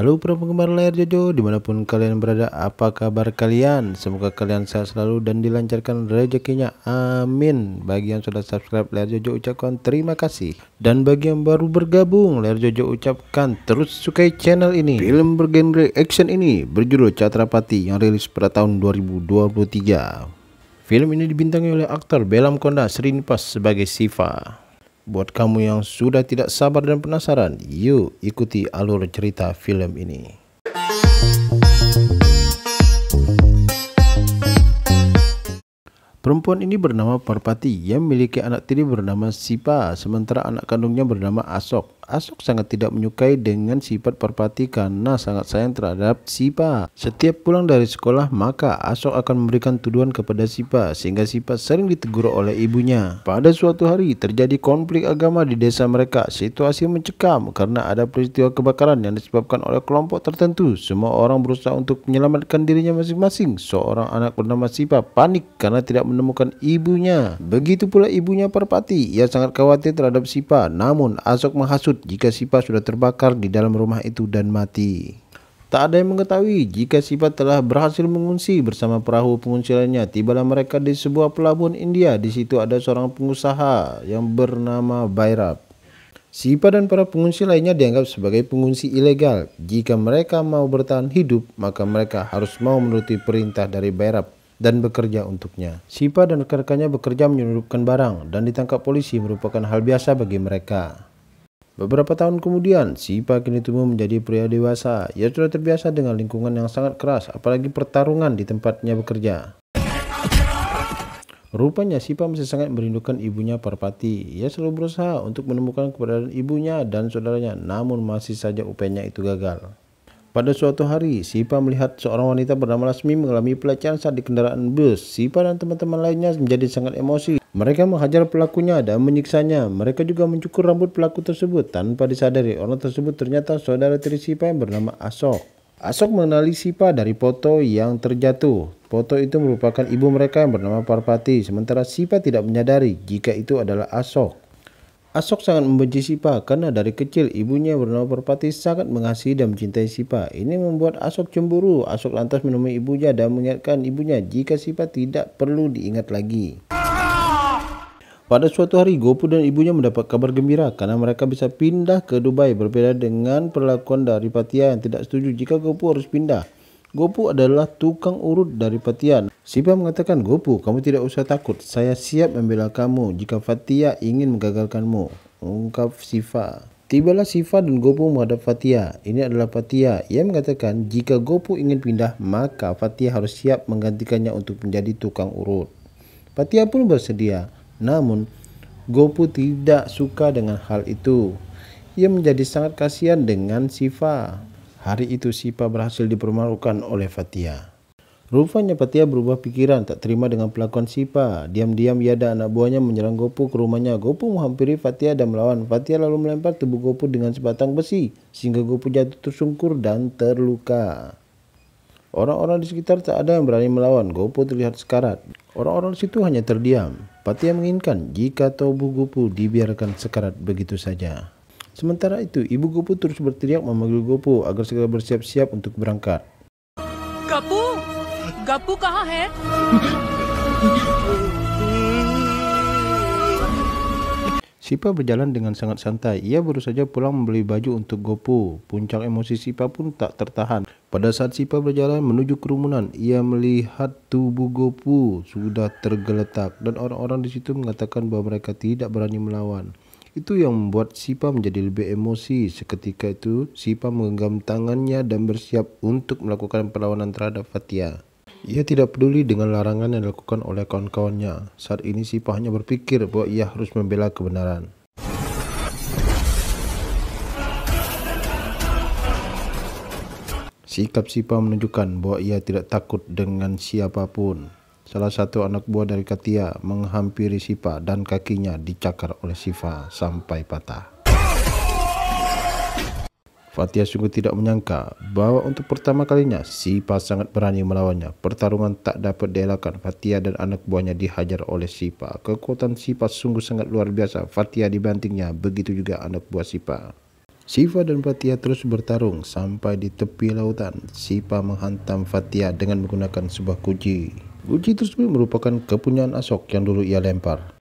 Halo para penggemar layar Jojo, dimanapun kalian berada, apa kabar kalian? Semoga kalian sehat selalu dan dilancarkan rezekinya, amin. Bagi yang sudah subscribe layar Jojo, ucapkan terima kasih. Dan bagi yang baru bergabung, layar Jojo ucapkan terus sukai channel ini. Film bergenre action ini berjudul Catrapati yang rilis pada tahun 2023. Film ini dibintangi oleh aktor Belam Konda Srinivas sebagai Siva. Buat kamu yang sudah tidak sabar dan penasaran, yuk ikuti alur cerita film ini. Perempuan ini bernama Parpati yang memiliki anak tiri bernama Sipa, sementara anak kandungnya bernama Asok. Asok sangat tidak menyukai dengan sifat Parpati karena sangat sayang terhadap Sipa. Setiap pulang dari sekolah, maka Asok akan memberikan tuduhan kepada Sipa sehingga Sipa sering ditegur oleh ibunya. Pada suatu hari terjadi konflik agama di desa mereka. Situasi mencekam karena ada peristiwa kebakaran yang disebabkan oleh kelompok tertentu. Semua orang berusaha untuk menyelamatkan dirinya masing-masing. Seorang anak bernama Sipa panik karena tidak menemukan ibunya. Begitu pula ibunya Parpati. Ia sangat khawatir terhadap Sipa. Namun Asok menghasut jika Sipa sudah terbakar di dalam rumah itu dan mati. Tak ada yang mengetahui jika Sipa telah berhasil mengungsi bersama perahu pengungsi lainnya. Tibalah mereka di sebuah pelabuhan India. Di situ ada seorang pengusaha yang bernama Bhairab. Sipa dan para pengungsi lainnya dianggap sebagai pengungsi ilegal. Jika mereka mau bertahan hidup, maka mereka harus mau menuruti perintah dari Bhairab dan bekerja untuknya. Sipa dan rekan-rekannya bekerja menyelundupkan barang dan ditangkap polisi merupakan hal biasa bagi mereka. Beberapa tahun kemudian, Sipa kini tumbuh menjadi pria dewasa. Ia sudah terbiasa dengan lingkungan yang sangat keras, apalagi pertarungan di tempatnya bekerja. Rupanya Sipa masih sangat merindukan ibunya Parpati. Ia selalu berusaha untuk menemukan keberadaan ibunya dan saudaranya, namun masih saja upayanya itu gagal. Pada suatu hari, Sipa melihat seorang wanita bernama Lasmi mengalami pelecehan saat di kendaraan bus. Sipa dan teman-teman lainnya menjadi sangat emosi. Mereka menghajar pelakunya dan menyiksanya. Mereka juga mencukur rambut pelaku tersebut. Tanpa disadari, orang tersebut ternyata saudara tiri Sipa yang bernama Asok. Asok mengenali Sipa dari foto yang terjatuh. Foto itu merupakan ibu mereka yang bernama Parpati. Sementara Sipa tidak menyadari jika itu adalah Asok. Asok sangat membenci Sipa karena dari kecil ibunya bernama Parpati sangat mengasihi dan mencintai Sipa. Ini membuat Asok cemburu. Asok lantas menemui ibunya dan mengingatkan ibunya jika Sipa tidak perlu diingat lagi. Pada suatu hari, Gopu dan ibunya mendapat kabar gembira karena mereka bisa pindah ke Dubai. Berbeda dengan perlakuan dari Patia yang tidak setuju jika Gopu harus pindah. Gopu adalah tukang urut dari Patia. Sipa mengatakan, "Gopu, kamu tidak usah takut. Saya siap membela kamu jika Fatia ingin menggagalkanmu," ungkap Siva. Tibalah Siva dan Gopu menghadap Fatia. Ini adalah Fatia. Ia mengatakan jika Gopu ingin pindah, maka Fatia harus siap menggantikannya untuk menjadi tukang urut. Fatia pun bersedia. Namun, Gopu tidak suka dengan hal itu. Ia menjadi sangat kasihan dengan Siva. Hari itu Sipa berhasil dipermalukan oleh Fatia. Rupanya Fatia berubah pikiran, tak terima dengan pelakuan Sipa. Diam-diam ia dan anak buahnya menyerang Gopu ke rumahnya. Gopu menghampiri Fatia dan melawan. Fatia lalu melempar tubuh Gopu dengan sebatang besi sehingga Gopu jatuh tersungkur dan terluka. Orang-orang di sekitar tak ada yang berani melawan. Gopu terlihat sekarat. Orang-orang di situ hanya terdiam. Fatia menginginkan jika tubuh Gopu dibiarkan sekarat begitu saja. Sementara itu, ibu Gopu terus berteriak memanggil Gopu agar segera bersiap-siap untuk berangkat. Gopu, Gopu kahan hai? Sipa berjalan dengan sangat santai. Ia baru saja pulang membeli baju untuk Gopu. Puncak emosi Sipa pun tak tertahan. Pada saat Sipa berjalan menuju kerumunan, ia melihat tubuh Gopu sudah tergeletak dan orang-orang di situ mengatakan bahwa mereka tidak berani melawan. Itu yang membuat Sipa menjadi lebih emosi. Seketika itu, Sipa menggenggam tangannya dan bersiap untuk melakukan perlawanan terhadap Fatia. Ia tidak peduli dengan larangan yang dilakukan oleh kawan-kawannya. Saat ini Sipa hanya berpikir bahwa ia harus membela kebenaran. Sikap Sipa menunjukkan bahwa ia tidak takut dengan siapapun. Salah satu anak buah dari Katia menghampiri Sipa dan kakinya dicakar oleh Siva sampai patah. Fatia sungguh tidak menyangka bahwa untuk pertama kalinya Sipa sangat berani melawannya. Pertarungan tak dapat dielakkan. Fatia dan anak buahnya dihajar oleh Sipa. Kekuatan Sipa sungguh sangat luar biasa. Fatia dibantingnya, begitu juga anak buah Sipa. Sipa dan Fatia terus bertarung sampai di tepi lautan. Sipa menghantam Fatia dengan menggunakan sebuah guci. Guci tersebut merupakan kepunyaan Ashok yang dulu ia lempar.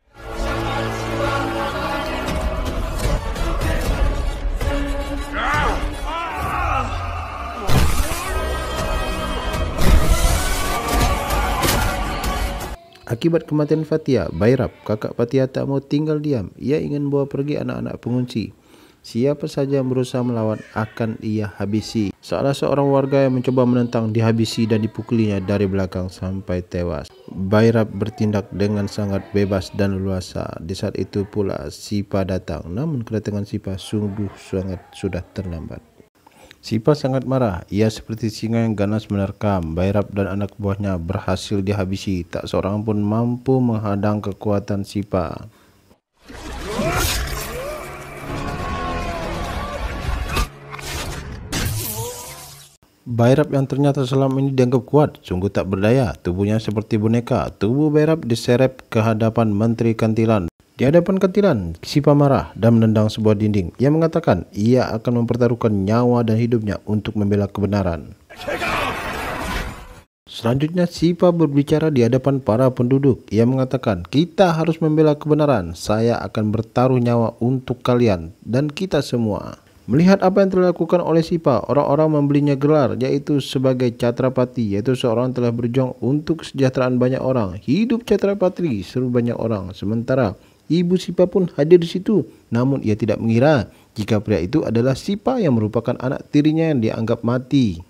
Akibat kematian Fatia, Bhairab, kakak Fatia tak mau tinggal diam. Ia ingin bawa pergi anak-anak pengungsi. Siapa saja yang berusaha melawan akan ia habisi. Salah seorang warga yang mencoba menentang dihabisi dan dipukulinya dari belakang sampai tewas. Bhairab bertindak dengan sangat bebas dan leluasa. Di saat itu pula Sipa datang, namun kedatangan Sipa sungguh sangat sudah terlambat. Sipa sangat marah. Ia seperti singa yang ganas menerkam. Bhairab dan anak buahnya berhasil dihabisi. Tak seorang pun mampu menghadang kekuatan Sipa. Bhairab yang ternyata selama ini dianggap kuat, sungguh tak berdaya. Tubuhnya seperti boneka. Tubuh Bhairab diseret ke hadapan Menteri Kantilan. Di hadapan Kantilan, Sipa marah dan menendang sebuah dinding. Ia mengatakan ia akan mempertaruhkan nyawa dan hidupnya untuk membela kebenaran. Selanjutnya Sipa berbicara di hadapan para penduduk. Ia mengatakan, kita harus membela kebenaran. Saya akan bertaruh nyawa untuk kalian dan kita semua. Melihat apa yang telah dilakukan oleh Sipa, orang-orang membelinya gelar yaitu sebagai Catrapati, yaitu seorang telah berjuang untuk kesejahteraan banyak orang. Hidup Catrapati, seru banyak orang. Sementara ibu Sipa pun hadir di situ, namun ia tidak mengira jika pria itu adalah Sipa yang merupakan anak tirinya yang dianggap mati.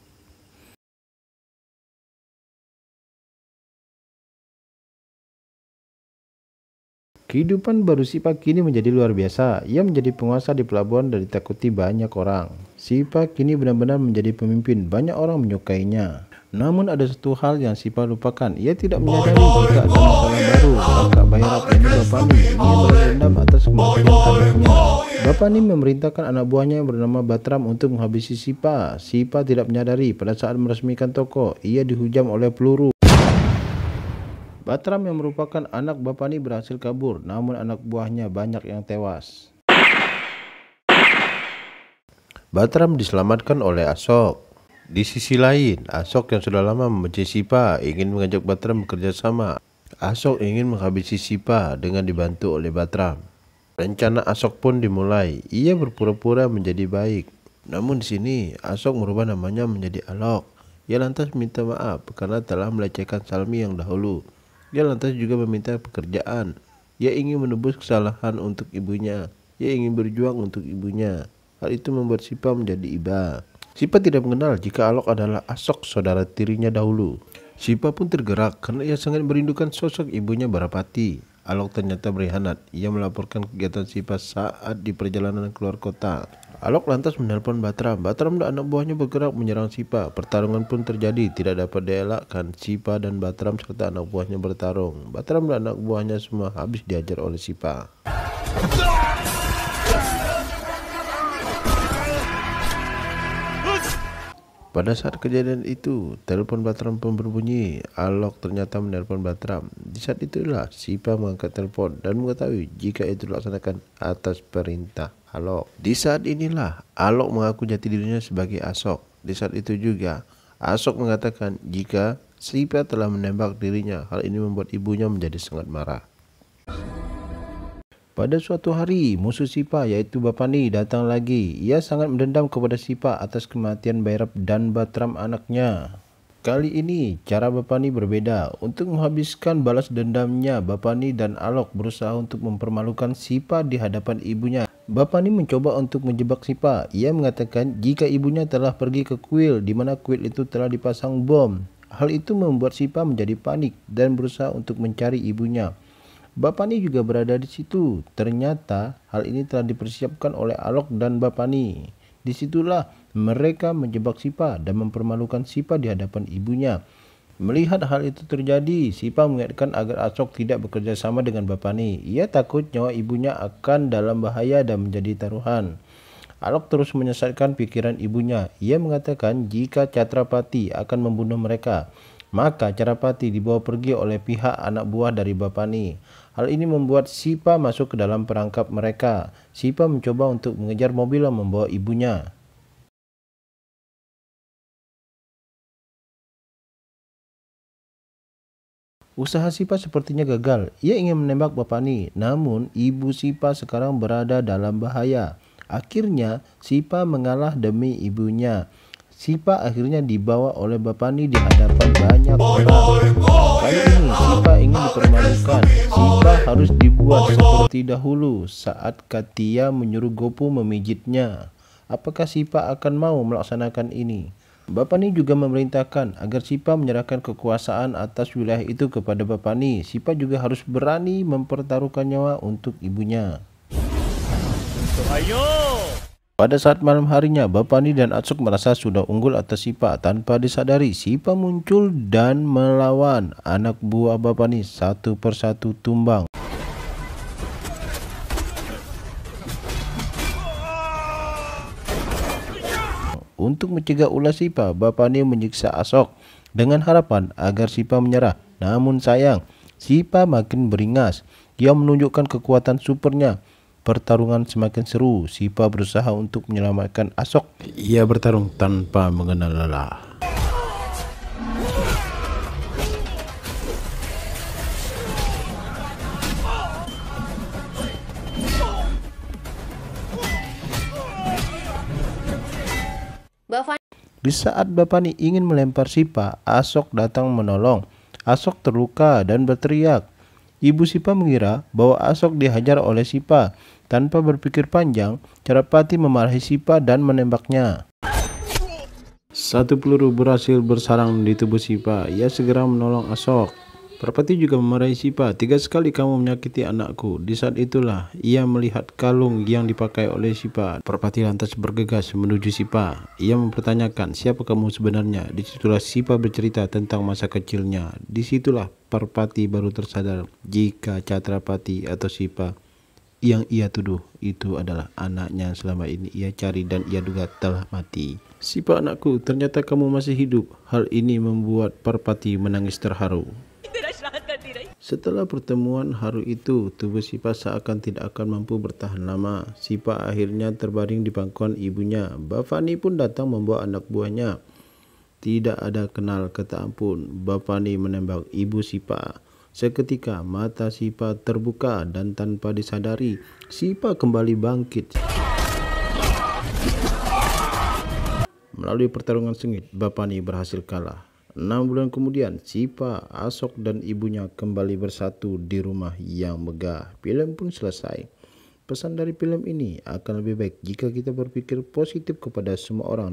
Kehidupan baru Sipa kini menjadi luar biasa. Ia menjadi penguasa di pelabuhan dan ditakuti banyak orang. Sipa kini benar-benar menjadi pemimpin. Banyak orang menyukainya. Namun ada satu hal yang Sipa lupakan. Ia tidak menyadari jika ada masalah baru. Kakak Bhairab ini Bapani ingin berendam atas kematian adiknya. Bapani memerintahkan anak buahnya yang bernama Batram untuk menghabisi Sipa. Sipa tidak menyadari pada saat meresmikan toko, ia dihujam oleh peluru. Batram yang merupakan anak Bapani berhasil kabur, namun anak buahnya banyak yang tewas. Batram diselamatkan oleh Ashok. Di sisi lain, Ashok yang sudah lama membenci Sipa ingin mengajak Batram bekerja sama. Ashok ingin menghabisi Sipa dengan dibantu oleh Batram. Rencana Ashok pun dimulai. Ia berpura-pura menjadi baik. Namun di sini Ashok merubah namanya menjadi Alok. Ia lantas minta maaf karena telah melecehkan Salmi yang dahulu. Dia lantas juga meminta pekerjaan. Ia ingin menebus kesalahan untuk ibunya. Ia ingin berjuang untuk ibunya. Hal itu membuat Sipa menjadi iba. Sipa tidak mengenal jika Alok adalah Ashok, saudara tirinya dahulu. Sipa pun tergerak karena ia sangat merindukan sosok ibunya Barapati. Alok ternyata berkhianat. Ia melaporkan kegiatan Sipa saat di perjalanan keluar kota. Alok lantas menelpon Batram. Batram dan anak buahnya bergerak menyerang Sipa. Pertarungan pun terjadi, tidak dapat dielakkan. Sipa dan Batram serta anak buahnya bertarung. Batram dan anak buahnya semua habis diajar oleh Sipa. Pada saat kejadian itu, telepon Batram pun berbunyi. Alok ternyata menelpon Batram. Di saat itulah Sipa mengangkat telepon dan mengetahui jika itu dilaksanakan atas perintah Alok. Di saat inilah Alok mengaku jati dirinya sebagai Ashok. Di saat itu juga Ashok mengatakan jika Sipa telah menembak dirinya. Hal ini membuat ibunya menjadi sangat marah. Pada suatu hari, musuh Sipa yaitu Bapani datang lagi. Ia sangat mendendam kepada Sipa atas kematian Bhairab dan Batram anaknya. Kali ini, cara Bapani berbeda. Untuk menghabiskan balas dendamnya, Bapani dan Alok berusaha untuk mempermalukan Sipa di hadapan ibunya. Bapani mencoba untuk menjebak Sipa. Ia mengatakan jika ibunya telah pergi ke kuil, di mana kuil itu telah dipasang bom. Hal itu membuat Sipa menjadi panik dan berusaha untuk mencari ibunya. Bapani juga berada di situ. Ternyata hal ini telah dipersiapkan oleh Alok dan Bapani. Disitulah mereka menjebak Sipa dan mempermalukan Sipa di hadapan ibunya. Melihat hal itu terjadi, Sipa mengingatkan agar Ashok tidak bekerja sama dengan Bapani. Ia takut nyawa ibunya akan dalam bahaya dan menjadi taruhan. Alok terus menyesatkan pikiran ibunya. Ia mengatakan jika Catrapati akan membunuh mereka. Maka Carapati dibawa pergi oleh pihak anak buah dari Bapani. Hal ini membuat Sipa masuk ke dalam perangkap mereka. Sipa mencoba untuk mengejar mobil yang membawa ibunya. Usaha Sipa sepertinya gagal. Ia ingin menembak Bapani, namun ibu Sipa sekarang berada dalam bahaya. Akhirnya Sipa mengalah demi ibunya. Sipa akhirnya dibawa oleh Bapani di hadapan banyak orang. Kali ini Sipa ingin dipermalukan. Sipa harus dibuat seperti dahulu saat Katia menyuruh Gopu memijitnya. Apakah Sipa akan mau melaksanakan ini? Bapani juga memerintahkan agar Sipa menyerahkan kekuasaan atas wilayah itu kepada Bapani. Sipa juga harus berani mempertaruhkan nyawa untuk ibunya. Pada saat malam harinya, Bapani dan Atsuk merasa sudah unggul atas Sipa. Tanpa disadari, Sipa muncul dan melawan. Anak buah Bapani satu persatu tumbang. Untuk mencegah ulah Sipa, Bapani menyiksa Asok dengan harapan agar Sipa menyerah. Namun sayang, Sipa makin beringas. Ia menunjukkan kekuatan supernya. Pertarungan semakin seru. Sipa berusaha untuk menyelamatkan Asok. Ia bertarung tanpa mengenal lelah. Di saat Bapani ingin melempar Sipa, Asok datang menolong. Asok terluka dan berteriak. Ibu Sipa mengira bahwa Asok dihajar oleh Sipa. Tanpa berpikir panjang, Carapati memarahi Sipa dan menembaknya. Satu peluru berhasil bersarang di tubuh Sipa. Ia segera menolong Asok. Parpati juga memarahi Sipa. 3 kali kamu menyakiti anakku. Di saat itulah ia melihat kalung yang dipakai oleh Sipa. Parpati lantas bergegas menuju Sipa. Ia mempertanyakan, siapa kamu sebenarnya? Disitulah Sipa bercerita tentang masa kecilnya. Disitulah Parpati baru tersadar jika Catrapati atau Sipa yang ia tuduh itu adalah anaknya selama ini ia cari dan ia duga telah mati. Sipa anakku, ternyata kamu masih hidup. Hal ini membuat Parpati menangis terharu. Setelah pertemuan haru itu, tubuh Sipa seakan tidak akan mampu bertahan lama. Sipa akhirnya terbaring di pangkuan ibunya. Bapani pun datang membawa anak buahnya. Tidak ada kenal kata ampun. Bapani menembak ibu Sipa. Seketika mata Sipa terbuka dan tanpa disadari, Sipa kembali bangkit. Melalui pertarungan sengit, Bapani berhasil kalah. 6 bulan kemudian, Sipa, Asok dan ibunya kembali bersatu di rumah yang megah. Film pun selesai. Pesan dari film ini akan lebih baik jika kita berpikir positif kepada semua orang.